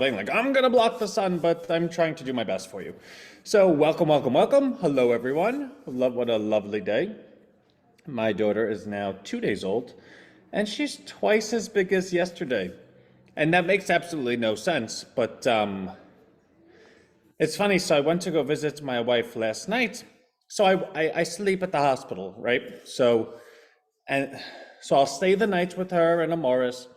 thing, like I'm gonna block the sun, but I'm trying to do my best for you. So welcome, welcome, welcome. Hello, everyone. What a lovely day. My daughter is now 2 days old, and she's twice as big as yesterday. And that makes absolutely no sense, but it's funny. So I went to go visit my wife last night. So I sleep at the hospital, right? And so I'll stay the night with her and Morris,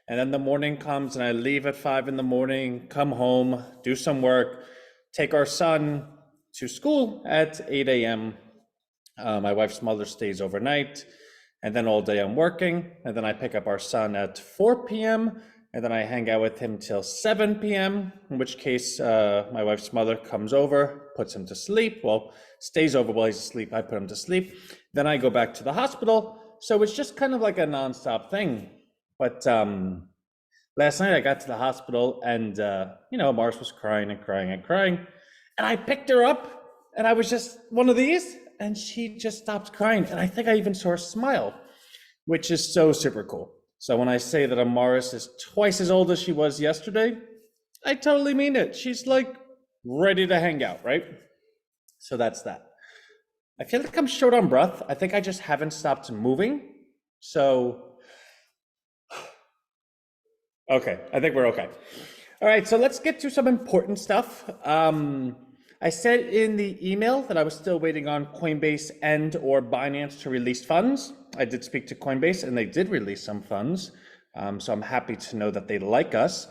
and then the morning comes and I leave at 5 in the morning, come home, do some work, take our son to school at 8 a.m. My wife's mother stays overnight, and then all day I'm working, and then I pick up our son at 4 p.m., and then I hang out with him till 7 p.m., in which case my wife's mother comes over, puts him to sleep, well, stays over while he's asleep, I put him to sleep, then I go back to the hospital. So it's just kind of like a nonstop thing. But last night I got to the hospital and, Mars was crying and crying and crying. And I picked her up and I was just one of these and she just stopped crying. And I think I even saw her smile, which is so super cool. So when I say that Amaris is twice as old as she was yesterday, I totally mean it. She's like ready to hang out, right? So that's that. I feel like I'm short on breath. I think I just haven't stopped moving. So, okay, I think we're okay. All right, so let's get to some important stuff. I said in the email that I was still waiting on CoinBase and or BiNance to release funds. I did speak to CoinBase and they did release some funds. So I'm happy to know that they like us.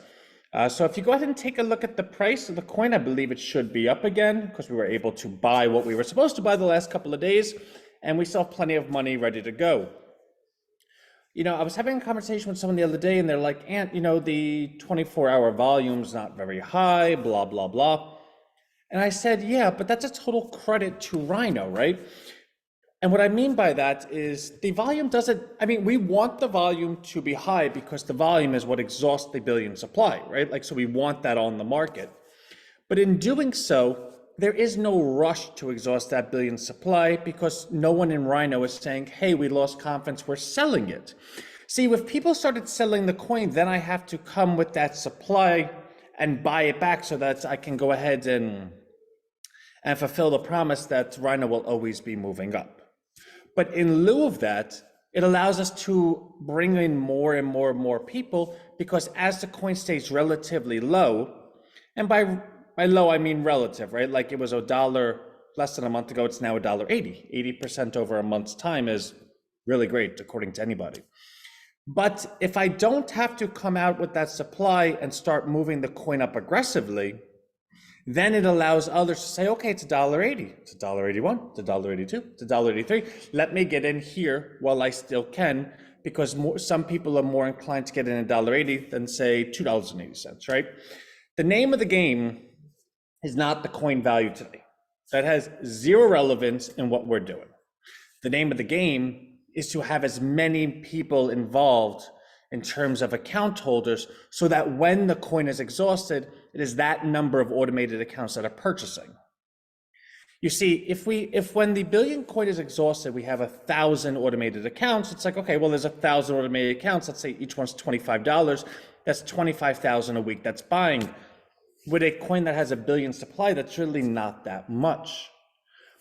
So if you go ahead and take a look at the price of the coin, I believe it should be up again because we were able to buy what we were supposed to buy the last couple of days, and we still have plenty of money ready to go. I was having a conversation with someone the other day and they're like, Ant, the 24-hour volume's not very high, blah, blah, blah. And I said, yeah, but that's a total credit to Rhino, right? And what I mean by that is the volume we want the volume to be high because the volume is what exhausts the billion supply, right? So we want that on the market. But in doing so, there is no rush to exhaust that billion supply because no one in Rhino is saying, hey, we lost confidence, we're selling it. See, if people started selling the coin, then I have to come with that supply and buy it back so that I can go ahead and fulfill the promise that Rhino will always be moving up. But in lieu of that, it allows us to bring in more and more and more people because as the coin stays relatively low, and by low, I mean relative, right? Like it was $1 less than a month ago, it's now $1.80. 80% over a month's time is really great, according to anybody. But if I don't have to come out with that supply and start moving the coin up aggressively, then it allows others to say, okay, it's $1.80, it's $1.81, it's $1.82, it's $1.83. Let me get in here while I still can, because some people are more inclined to get in $1.80 than say $2.80, right? The name of the game is not the coin value today. That has zero relevance in what we're doing. The name of the game is to have as many people involved in terms of account holders so that when the coin is exhausted, it is that number of automated accounts that are purchasing. You see, if when the billion coin is exhausted, we have 1,000 automated accounts, it's like, okay, well, there's 1,000 automated accounts. Let's say each one's $25. That's 25,000 a week that's buying. With a coin that has a billion supply, that's really not that much.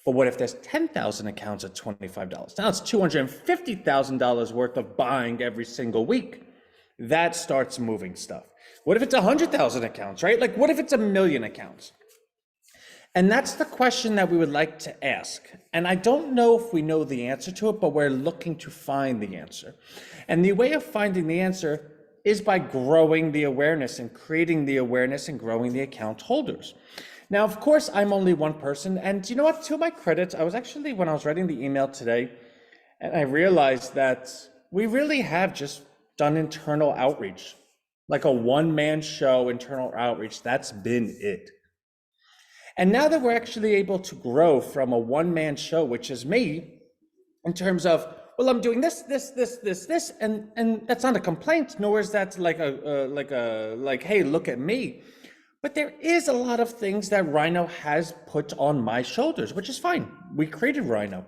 But what if there's 10,000 accounts at $25? Now it's $250,000 worth of buying every single week. That starts moving stuff. What if it's 100,000 accounts, right? Like what if it's 1 million accounts? And that's the question that we would like to ask. And I don't know if we know the answer to it, but we're looking to find the answer. And the way of finding the answer is by growing the awareness and creating the awareness and growing the account holders. Now, of course, I'm only one person. And you know what? To my credit, when I was writing the email today, and I realized that we really have just done internal outreach, like a one-man show internal outreach. That's been it. And now that we're actually able to grow from a one-man show, which is me, in terms of, well, I'm doing this, and that's not a complaint, nor is that like hey, look at me. But there is a lot of things that Rhino has put on my shoulders, which is fine. We created Rhino.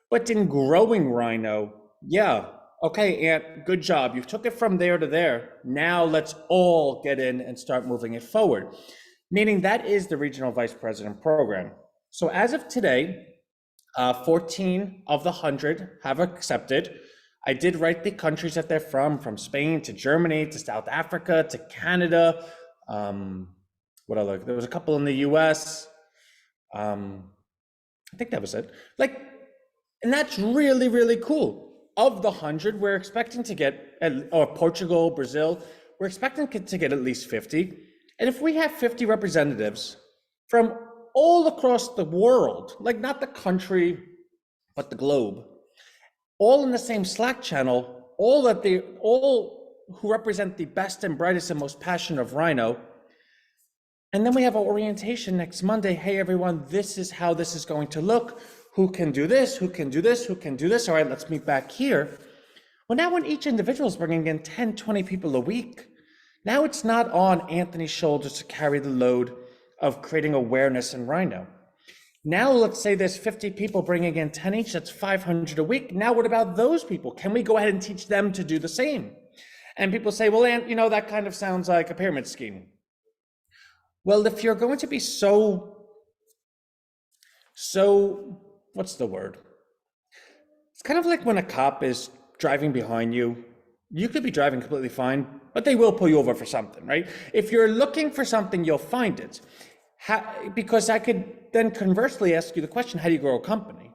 But in growing Rhino, yeah, Okay, Ant, good job. You took it from there to there. Now let's all get in and start moving it forward. Meaning that is the Regional Vice President program. So as of today, 14 of the 100 have accepted. I did write the countries that they're from Spain to Germany to South Africa to Canada. What other? There was a couple in the US. I think that was it. Like, and that's really, really cool. Of the 100, we're expecting to get, or Portugal, Brazil, we're expecting to get at least 50. And if we have 50 representatives from all across the world, like not the country, but the globe, all in the same Slack channel, all who represent the best and brightest and most passionate of Rhino. And then we have an orientation next Monday. Hey, everyone, this is how this is going to look. Who can do this? Who can do this? Who can do this? All right, let's meet back here. Well, now when each individual is bringing in 10, 20 people a week, now it's not on Anthony's shoulders to carry the load of creating awareness in Rhino. Now, let's say there's 50 people bringing in 10 each, that's 500 a week. Now, what about those people? Can we go ahead and teach them to do the same? And people say, well, Ant, that kind of sounds like a pyramid scheme. Well, if you're going to be so, what's the word? It's kind of like when a cop is driving behind you. You could be driving completely fine, but they will pull you over for something, right? If you're looking for something, you'll find it. Because I could then conversely ask you the question, how do you grow a company?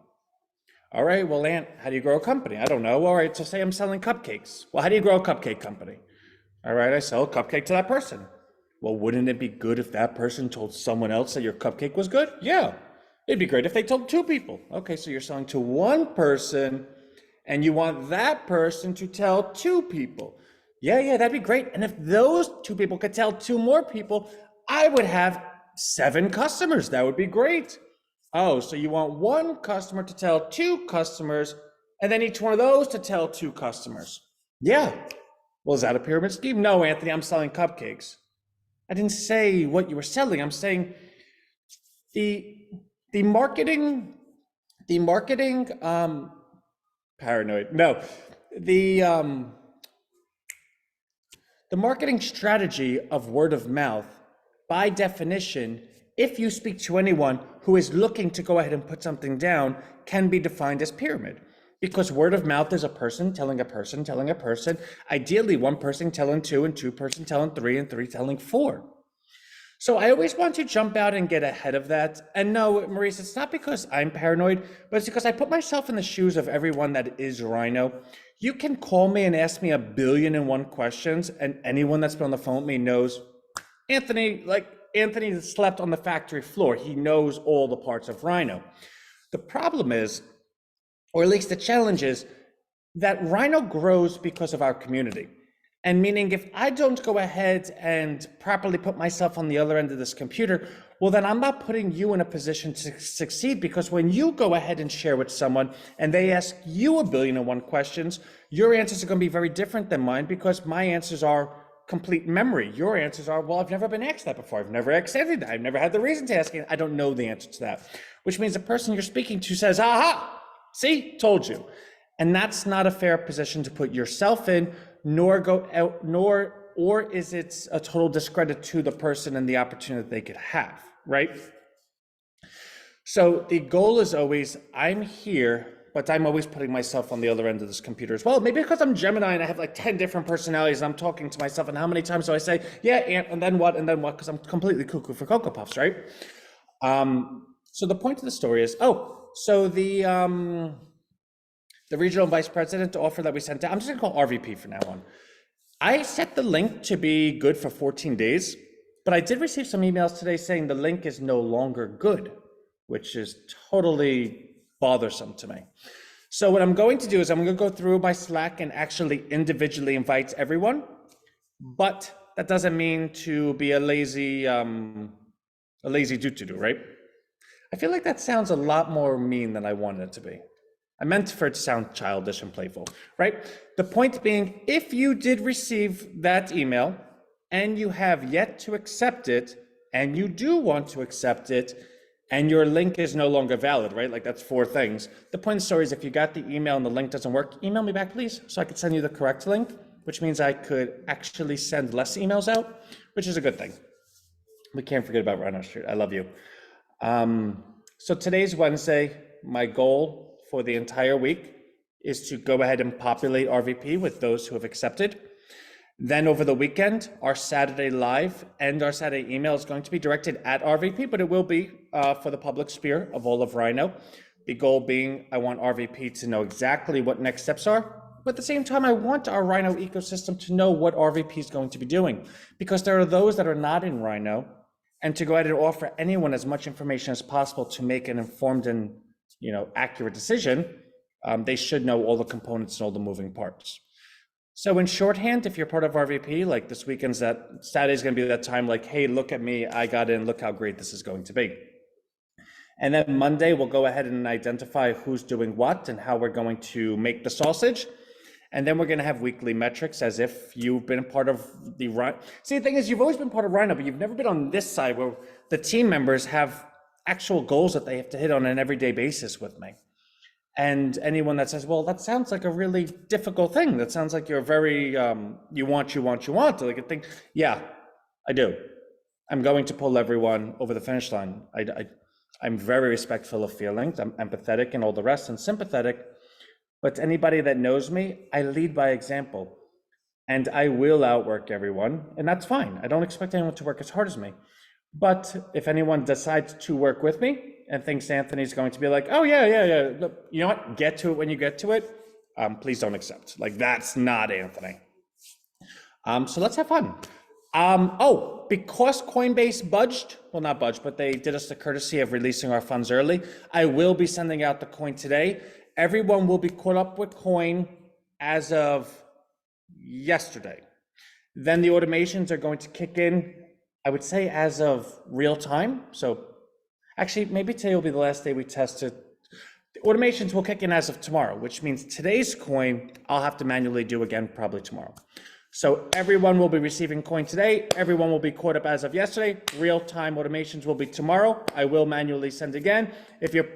All right, well, Ant, how do you grow a company? I don't know. All right, so say I'm selling cupcakes. Well, how do you grow a cupcake company? All right, I sell a cupcake to that person. Well, wouldn't it be good if that person told someone else that your cupcake was good? Yeah, it'd be great if they told 2 people. Okay, so you're selling to 1 person and you want that person to tell 2 people. Yeah, that'd be great. And if those 2 people could tell 2 more people, I would have 7 customers. That would be great. Oh, so you want 1 customer to tell 2 customers and then each one of those to tell 2 customers. Yeah. Well, is that a pyramid scheme? No, Anthony, I'm selling cupcakes. I didn't say what you were selling. I'm saying the marketing paranoid. No, the marketing strategy of word of mouth, by definition, if you speak to anyone who is looking to go ahead and put something down, can be defined as pyramid. Because word of mouth is a person telling a person telling a person, ideally 1 person telling 2 and 2 person telling 3 and 3 telling 4. So I always want to jump out and get ahead of that. And no, Maurice, it's not because I'm paranoid, but it's because I put myself in the shoes of everyone that is Rhino. You can call me and ask me 1,000,000,001 questions, and anyone that's been on the phone with me knows Anthony slept on the factory floor. He knows all the parts of Rhino. The problem is, or at least the challenge is, that Rhino grows because of our community. And meaning if I don't go ahead and properly put myself on the other end of this computer, well, then I'm not putting you in a position to succeed, because when you go ahead and share with someone and they ask you 1,000,000,001 questions, your answers are going to be very different than mine, because my answers are complete memory. Your answers are, well, I've never been asked that before. I've never asked anything. I've never had the reason to ask it. I don't know the answer to that, which means the person you're speaking to says, aha, see, told you. And that's not a fair position to put yourself in, or is it a total discredit to the person and the opportunity that they could have, right? So the goal is always, I'm here, but I'm always putting myself on the other end of this computer as well. Maybe because I'm Gemini and I have like 10 different personalities and I'm talking to myself, and how many times do I say, yeah, and then what, because I'm completely cuckoo for Cocoa Puffs, right? So the point of the story is, so the regional vice president offer that we sent out, I'm just gonna call RVP from now on. I set the link to be good for 14 days, but I did receive some emails today saying the link is no longer good, which is totally bothersome to me. So what I'm going to do is I'm gonna go through my Slack and actually individually invite everyone, but that doesn't mean to be a lazy do-to-do, right? I feel like that sounds a lot more mean than I wanted it to be. I meant for it to sound childish and playful, right? The point being, if you did receive that email and you have yet to accept it, and you do want to accept it, and your link is no longer valid, right? Like that's 4 things. The point of the story is if you got the email and the link doesn't work, email me back, please, so I could send you the correct link, which means I could actually send less emails out, which is a good thing. We can't forget about Rhino Street. I love you. So today's Wednesday. My goal for the entire week is to go ahead and populate RVP with those who have accepted. Then over the weekend, our Saturday live and our Saturday email is going to be directed at RVP, but it will be for the public sphere of all of Rhino. The goal being I want RVP to know exactly what next steps are, but at the same time, I want our Rhino ecosystem to know what RVP is going to be doing, because there are those that are not in Rhino, and to go ahead and offer anyone as much information as possible to make an informed and accurate decision, they should know all the components and all the moving parts. So in shorthand, if you're part of RVP, like this weekend's Saturday's gonna be that time, like, hey, look at me, I got in, look how great this is going to be. And then Monday, we'll go ahead and identify who's doing what and how we're going to make the sausage. And then we're gonna have weekly metrics as if you've been a part of the Rhino. See, the thing is, you've always been part of Rhino, but you've never been on this side where the team members have actual goals that they have to hit on an everyday basis with me. And anyone that says, well, that sounds like a really difficult thing. That sounds like you're very, you want, like a thing. Yeah, I do. I'm going to pull everyone over the finish line. I'm very respectful of feelings. I'm empathetic and all the rest and sympathetic. But anybody that knows me, I lead by example. And I will outwork everyone. And that's fine. I don't expect anyone to work as hard as me. But if anyone decides to work with me and thinks Anthony's going to be like, oh, yeah, you know what? Get to it when you get to it. Please don't accept. Like, that's not Anthony. So let's have fun. Because Coinbase budged, well, not budged, but they did us the courtesy of releasing our funds early, I will be sending out the coin today. Everyone will be caught up with coin as of yesterday. Then the automations are going to kick in, I would say, as of real time. So actually, maybe today will be the last day we test it. The automations will kick in as of tomorrow, which means today's coin, I'll have to manually do again probably tomorrow. So everyone will be receiving coin today. Everyone will be caught up as of yesterday. Real-time automations will be tomorrow. I will manually send again. If you're